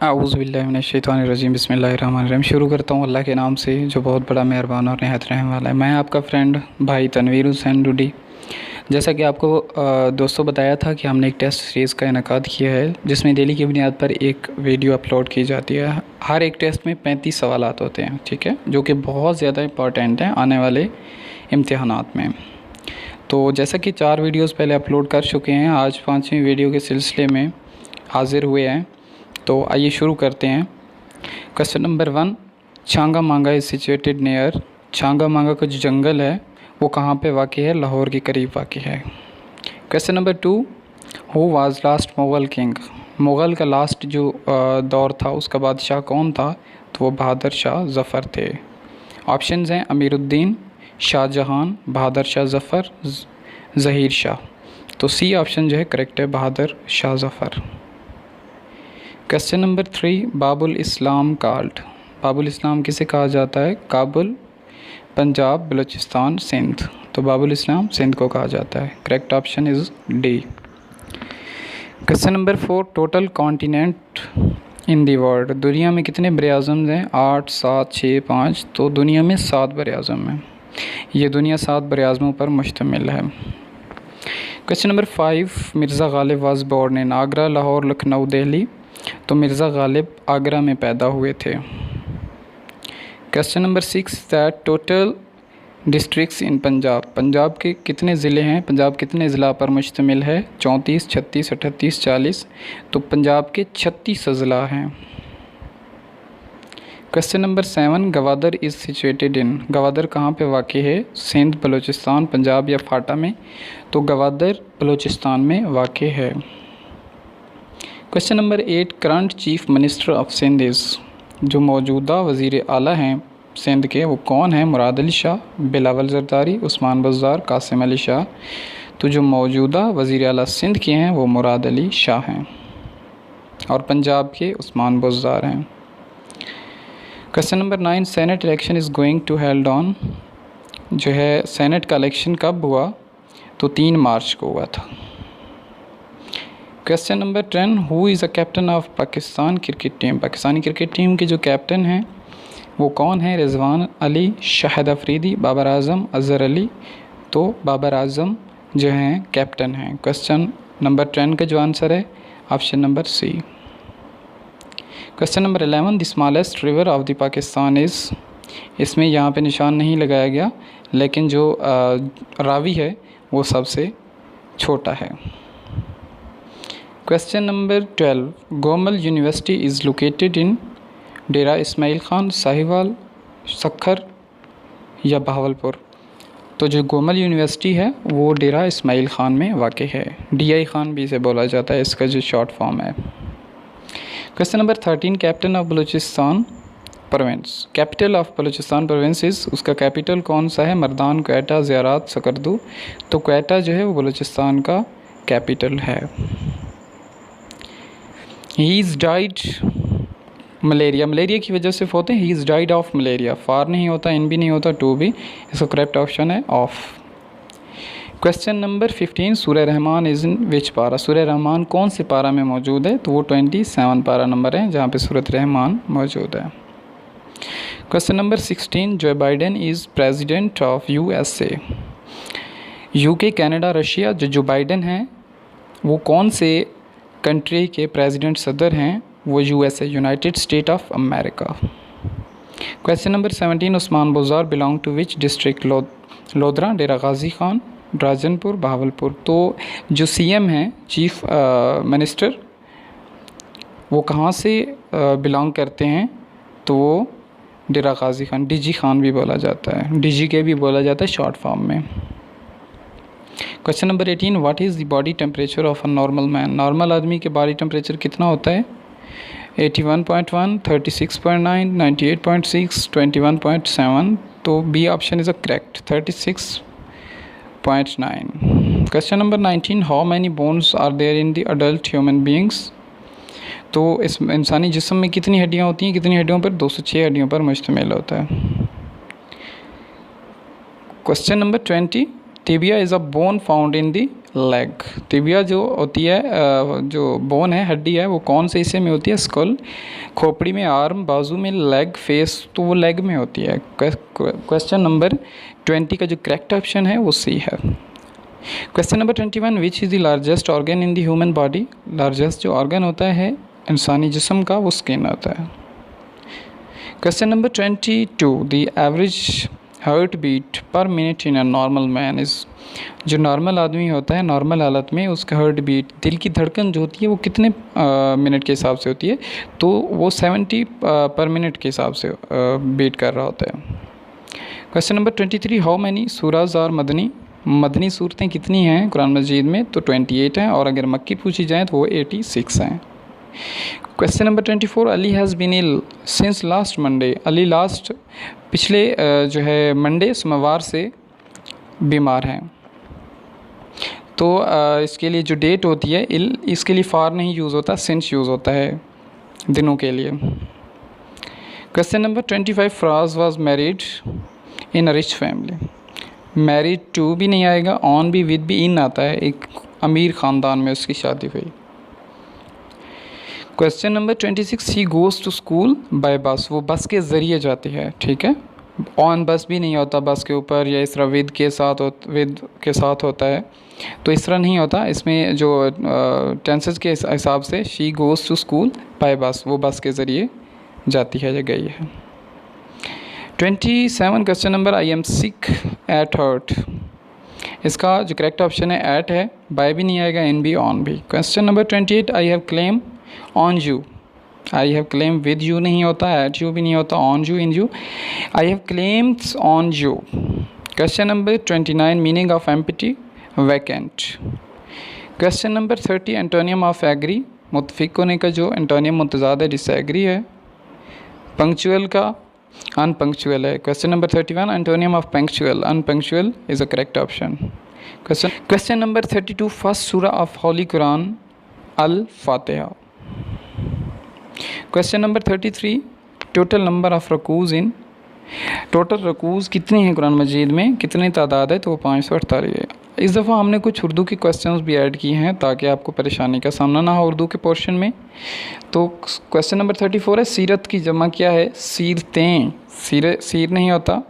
आऊज़ुबिल्लाहिमिनश्शैतानिर्रजीम बिस्मिल्लाहिर्रहमानिर्रहीम। शुरू करता हूँ अल्लाह के नाम से जो बहुत बड़ा मेहरबान और निहायत रहने वाला है। मैं आपका फ्रेंड भाई तनवीर हुसैन डूडी। जैसा कि आपको दोस्तों बताया था कि हमने एक टेस्ट सीरीज़ का इनेकाद किया है जिसमें डेली की बुनियाद पर एक वीडियो अपलोड की जाती है। हर एक टेस्ट में 35 सवालात होते हैं, ठीक है, जो कि बहुत ज़्यादा इंपॉर्टेंट हैं आने वाले इम्तिहानात में। तो जैसा कि 4 वीडियोज़ पहले अपलोड कर चुके हैं, आज 5वीं वीडियो के सिलसिले में हाज़िर हुए हैं। तो आइए शुरू करते हैं। क्वेश्चन नंबर 1, छांगा मांगा इज़ सिचुएटेड नियर। छांगा मांगा का जो जंगल है वो कहाँ पे वाक़ई है? लाहौर के करीब वाक़ई है। Question number 2, who was last Mughal king. Mughal का लास्ट जो दौर था उसका बादशाह कौन था? तो वो बहादुर शाह ज़फ़र थे। ऑप्शंस हैं अमीरुद्दीन, शाहजहां, बहादुर शाह ज़फ़र, ज़हीर शाह। तो सी ऑप्शन जो है करेक्ट है, बहादुर शाह ज़फ़र। क्वेश्चन नंबर 3, बाबुल इस्लाम कॉल्ड। बाबुल इस्लाम किसे कहा जाता है? काबुल, पंजाब, बलूचिस्तान, सिंध। तो बाबुल इस्लाम सिंध को कहा जाता है। Correct option is D. Question number 4, total continent in the world. दुनिया में कितने बरे-आज़म हैं? 8, 7, 6, 5। तो दुनिया में 7 बरे-आज़म हैं। ये दुनिया 7 बरे-आज़मों पर मुश्तमिल है। Question number 5, Mirza Ghalib was born in Agra, Lahore, Lucknow, Delhi. तो मिर्ज़ा गालिब आगरा में पैदा हुए थे। Question number 6, that total districts in Punjab. Punjab के कितने ज़िले हैं? पंजाब कितने ज़िला पर मुश्तमिल है? 34, 36, 38, 40। तो पंजाब के 36 अज़ला हैं। Question number 7, Gwadar is situated in. Gwadar कहाँ पे वाक़ई है? सिंध, बलूचिस्तान, पंजाब या फाटा में? तो गवादर बलूचिस्तान में वाक़ई है। Question number 8, current chief minister of Sindh is. जो मौजूदा वज़ीर आला हैं सिंध के वो कौन है? मुराद अली शाह, बिलावल ज़रदारी, उस्मान बज़दार, कासिम अली शाह। तो जो मौजूदा वज़ीर आला सिंध के हैं वो मुराद अली शाह हैं और पंजाब के उस्मान बज़दार हैं। Question number 9, senate election is going to held on. जो है सेनेट का इलेक्शन कब हुआ? तो 3 मार्च को हुआ था। Question number 10, who is a captain of Pakistan cricket team. Pakistani cricket team के जो कैप्टन हैं वो कौन है? रिजवान अली, शाहिद अफरीदी, बाबर आज़म, अज़हर अली। तो बाबर आज़म जो हैं कैप्टन हैं। क्वेश्चन नंबर 10 का जो आंसर है option number C. Question number 11, the smallest river of the Pakistan is. इसमें यहाँ पे निशान नहीं लगाया गया, लेकिन जो रावी है वो सबसे छोटा है। Question number 12, Gomal university is located in. Dera Ismail Khan, Sahiwal, Sukkur या बहावलपुर। तो जो गोमल यूनिवर्सिटी है वो डेरा इस्माइल ख़ान में वाक़ई है। DI ख़ान भी इसे बोला जाता है, इसका जो शॉर्ट फॉर्म है। Question number 13, capital of Balochistan province. Capital of Balochistan province is. उसका कैपिटल कौन सा है? मर्दान, क्वेटा, ज़ियारत, सकरदू। तो क्वेटा जो है वो बलूचिस्तान का कैपिटल है। He is died malaria. Malaria की वजह से होते हैं। He is died of malaria. For नहीं होता, इन भी नहीं होता, टू भी। इसका करेक्ट ऑप्शन है of. Question number 15, Surah Rahman is in विच पारा। सूरह रहमान कौन से पारा में मौजूद है? तो वो 27 पारा नंबर है जहाँ पे सूरत रहमान मौजूद है। Question number 16, Joe Biden is president of USA। UK, Canada, Russia. Joe Biden हैं वो कौन से कंट्री के प्रेसिडेंट सदर हैं? वो USA, United State of America. Question number 17, Usman Buzdar belong to which district. Lodhran, Dera Ghazi Khan, Rajanpur, Bahawalpur. तो जो CM हैं, चीफ मिनिस्टर, वो कहाँ से बिलोंग करते हैं? तो वो डेरा गाजी खान, DG खान भी बोला जाता है, DGK भी बोला जाता है शॉर्ट फॉर्म में। Question number 18, what is the body temperature of a normal man. Normal आदमी के बॉडी टेम्परेचर कितना होता है? 81.1, 36.9, 98.6, 21.7। तो B option is a correct, 36.9। Question number 19, how many bones are there in the adult human beings. तो इस इंसानी जिस्म में कितनी हड्डियाँ होती हैं? कितनी हड्डियों पर? 206 हड्डियों पर मुश्तमिल होता है। Question number 20, the tibia is a bone found in the leg. Tibia जो होती है जो बोन है, हड्डी है, वो कौन से हिस्से में होती है? स्कल, खोपड़ी में, आर्म, बाजू में, लेग, फेस, तो वो लेग में होती है। क्वेश्चन नंबर 20 का जो करेक्ट ऑप्शन है वो सी है। Question number 21, which is the largest organ in the human body? Largest जो ऑर्गन होता है इंसानी जिस्म का वो स्किन होता है। Question number 22, the average heart beat per minute in a normal man is? जो नॉर्मल आदमी होता है, नॉर्मल हालत में उसका हार्ट बीट, दिल की धड़कन जो होती है वो कितने मिनट के हिसाब से होती है? तो वो 70 पर मिनट के हिसाब से बीट कर रहा होता है। क्वेश्चन नंबर 23, हाउ मैनी सूराज आर मदनी? मदनी सूरतें कितनी हैं कुरान मजीद में? तो 28 हैं, और अगर मक्की पूछी जाए तो वो 86 हैं। Question number 24, Ali has been ill since last Monday? Ali last पिछले जो है मंडे सोमवार से बीमार हैं। तो इसके लिए जो डेट होती है इल, इसके लिए फार नहीं यूज़ होता, सिंस यूज़ होता है दिनों के लिए। Question number 25, Faraz was married in a rich family? Married to भी नहीं आएगा, ऑन भी, विद भी, इन आता है, एक अमीर ख़ानदान में उसकी शादी हुई। Question number 26, he goes to school by bus? वो बस के ज़रिए जाती है, ठीक है। ऑन बस भी नहीं होता बस के ऊपर, या इस तरह विद के साथ होता है, तो इस तरह नहीं होता। इसमें जो टेंसेस के हिसाब से she goes to school by bus, वो बस के ज़रिए जाती है या गई है। 27 question number, I am sick at heart? इसका जो करेक्ट ऑप्शन है एट है, बाय भी नहीं आएगा, इन भी, ऑन भी। Question number 28, I have claim on you? I have claim with you नहीं होता, एट यू भी नहीं होता, on you, in you. I have claims on you. Question number 29, meaning of empty? Vacant. Question number 30, antonym of agree? मुत्तफिक होने का जो antonym मुतज़ाद है, जिससे एग्री है। पंक्चुअल का अनपंक्चुअल है। Question number 31, antonym of punctual? Unpunctual is a correct option. Question number 32, first सूरा ऑफ होली कुरान? अल फातिहा। Question number 33, total number of रकूज़ इन? टोटल रकूज़ कितने हैं कुरान मजीद में, कितनी तादाद है? तो वो 548 है। इस दफ़ा हमने कुछ उर्दू के क्वेश्चंस भी ऐड किए हैं ताकि आपको परेशानी का सामना ना हो उर्दू के पोर्शन में। तो क्वेश्चन नंबर 34 है, सीरत की जमा क्या है? सीरतें। सीर नहीं होता,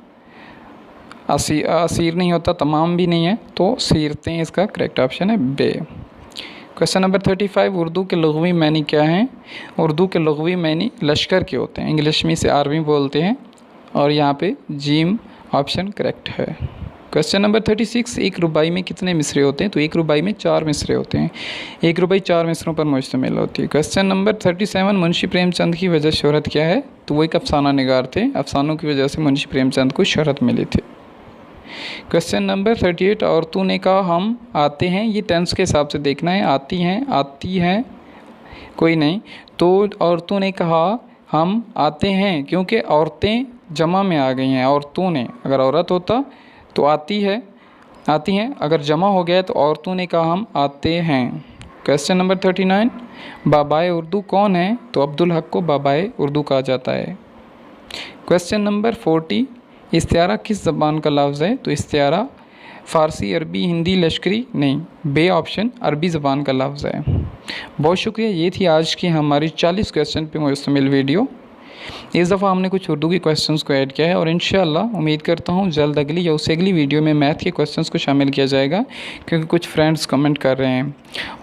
असीर नहीं होता, तमाम भी नहीं है, तो सीरतें इसका करेक्ट ऑप्शन है, बे। क्वेश्चन नंबर 35, उर्दू के लुग़वी मानी क्या हैं? उर्दू के लुग़वी मानी लश्कर के होते हैं, इंग्लिश में इसे आर्मी बोलते हैं, और यहाँ पे जीम ऑप्शन करेक्ट है। क्वेश्चन नंबर 36, एक रुबाई में कितने मिसरे होते हैं? तो एक रुबाई में 4 मिसरे होते हैं। एक रुबाई 4 मिसरों पर मुश्तमिल होती है। क्वेश्चन नंबर 37, मुंशी प्रेमचंद की वजह शोहरत क्या है? तो वो एक अफसाना निगार थे, अफसानों की वजह से मुंशी प्रेमचंद को शोहरत मिली थी। क्वेश्चन नंबर 38, औरतों ने कहा हम आते हैं? ये टेंस के हिसाब से देखना है, आती हैं, आती हैं, कोई नहीं। तो औरतों ने कहा हम आते हैं, क्योंकि औरतें जमा में आ गई हैं। औरतों ने, अगर औरत होता तो आती हैं, अगर जमा हो गया तो औरतों ने कहा हम आते हैं। क्वेश्चन नंबर 39, बाबाए उर्दू कौन है? तो अब्दुल हक को बाबाए उर्दू कहा जाता है। क्वेश्चन नंबर 40, इस्तियारा किस ज़बान का लफ्ज़ है? तो इस्तियारा फ़ारसी, अरबी, हिंदी, लश्करी नहीं, बे ऑप्शन अरबी ज़बान का लफ्ज़ है। बहुत शुक्रिया, ये थी आज की हमारी 40 क्वेश्चन पे मुश्तमिल वीडियो। इस दफ़ा हमने कुछ उर्दू के क्वेश्चंस को ऐड किया है, और इंशाअल्लाह उम्मीद करता हूँ जल्द अगली या उससे अगली वीडियो में मैथ के क्वेश्चंस को शामिल किया जाएगा, क्योंकि कुछ फ्रेंड्स कमेंट कर रहे हैं।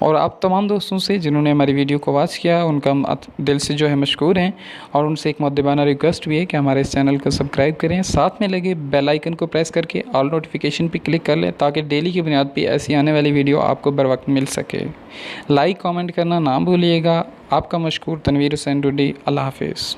और आप तमाम दोस्तों से जिन्होंने हमारी वीडियो को वॉच किया उनका दिल से जो है मशकूर हैं, और उनसे एक मुद्दबाना रिक्वेस्ट भी है कि हमारे इस चैनल को सब्सक्राइब करें, साथ में लगे बेल आइकन को प्रेस करके ऑल नोटिफिकेशन पर क्लिक कर लें, ताकि डेली की बुनियाद पर ऐसी आने वाली वीडियो आपको बर वक्त मिल सके। लाइक कॉमेंट करना ना भूलिएगा। आपका मशकूर तनवीर हुसैन डूडी। अल्लाह हाफिज़।